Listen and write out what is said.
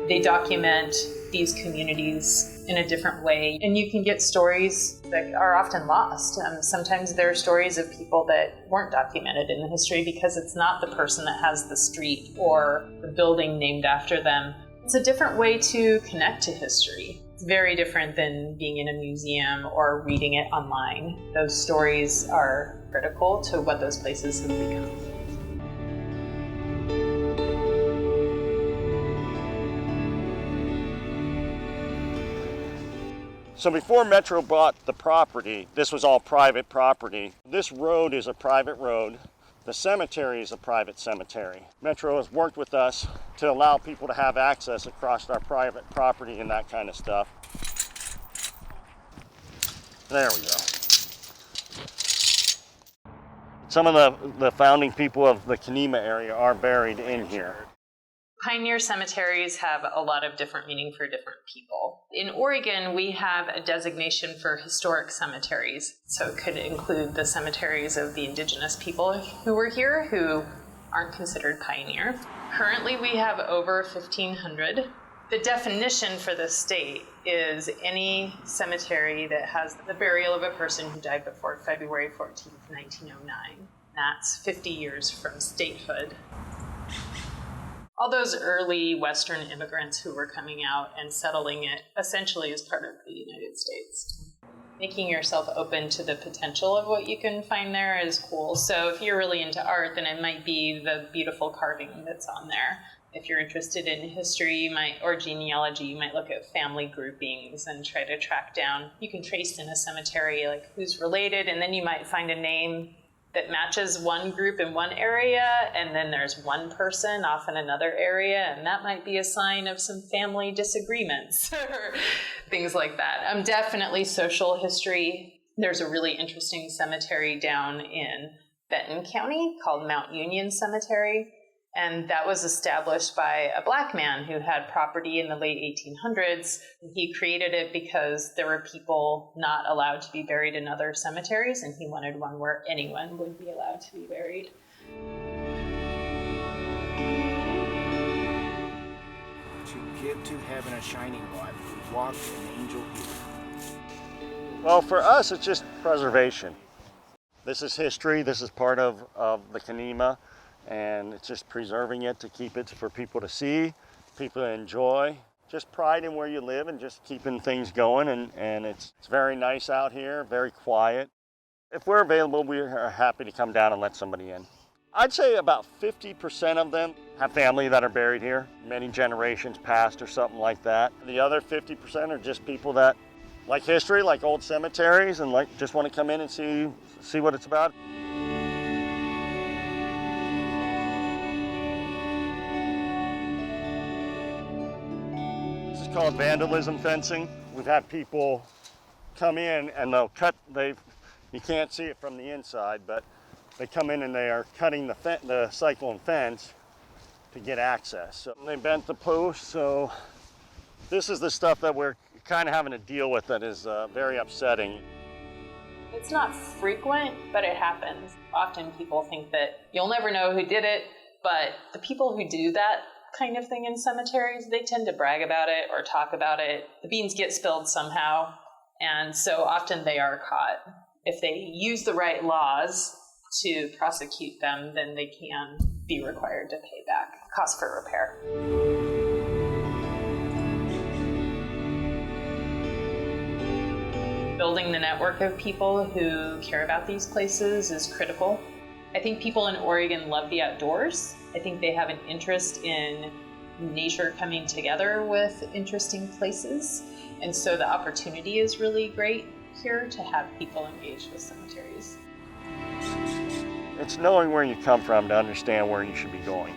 They document these communities in a different way, and you can get stories that are often lost. Sometimes there are stories of people that weren't documented in the history because it's not the person that has the street or the building named after them. It's a different way to connect to history. It's very different than being in a museum or reading it online. Those stories are critical to what those places have become. So before Metro bought the property, this was all private property. This road is a private road. The cemetery is a private cemetery. Metro has worked with us to allow people to have access across our private property and that kind of stuff. There we go. Some of the founding people of the Kenema area are buried in here. Pioneer cemeteries have a lot of different meaning for different people. In Oregon, we have a designation for historic cemeteries. So it could include the cemeteries of the indigenous people who were here, who aren't considered pioneer. Currently, we have over 1,500. The definition for the state is any cemetery that has the burial of a person who died before February 14th, 1909. That's 50 years from statehood. All those early Western immigrants who were coming out and settling it essentially as part of the United States. Making yourself open to the potential of what you can find there is cool. So if you're really into art, then it might be the beautiful carving that's on there. If you're interested in history, or genealogy, you might look at family groupings and try to track down. You can trace in a cemetery like who's related, and then you might find a name that matches one group in one area, and then there's one person off in another area, and that might be a sign of some family disagreements or things like that. Definitely social history. There's a really interesting cemetery down in Benton County called Mount Union Cemetery, and that was established by a Black man who had property in the late 1800s. He created it because there were people not allowed to be buried in other cemeteries, and he wanted one where anyone would be allowed to be buried. To get to heaven a shining one, walk an angel here. Well, for us, it's just preservation. This is history. This is part of the Kenema. And it's just preserving it to keep it for people to see, people to enjoy. Just pride in where you live and just keeping things going. And it's very nice out here, very quiet. If we're available, we are happy to come down and let somebody in. I'd say about 50% of them have family that are buried here, many generations past or something like that. The other 50% are just people that like history, like old cemeteries, and just want to come in and see what it's about. It's called vandalism fencing. We've had people come in and they'll cut, you can't see it from the inside, but they come in and they are cutting the cyclone fence to get access. So they bent the post, so this is the stuff that we're kind of having to deal with that is very upsetting. It's not frequent, but it happens. Often people think that you'll never know who did it, but the people who do that kind of thing in cemeteries, they tend to brag about it or talk about it. The beans get spilled somehow, and so often they are caught. If they use the right laws to prosecute them, then they can be required to pay back costs for repair. Building the network of people who care about these places is critical. I think people in Oregon love the outdoors. I think they have an interest in nature coming together with interesting places. And so the opportunity is really great here to have people engaged with cemeteries. It's knowing where you come from to understand where you should be going.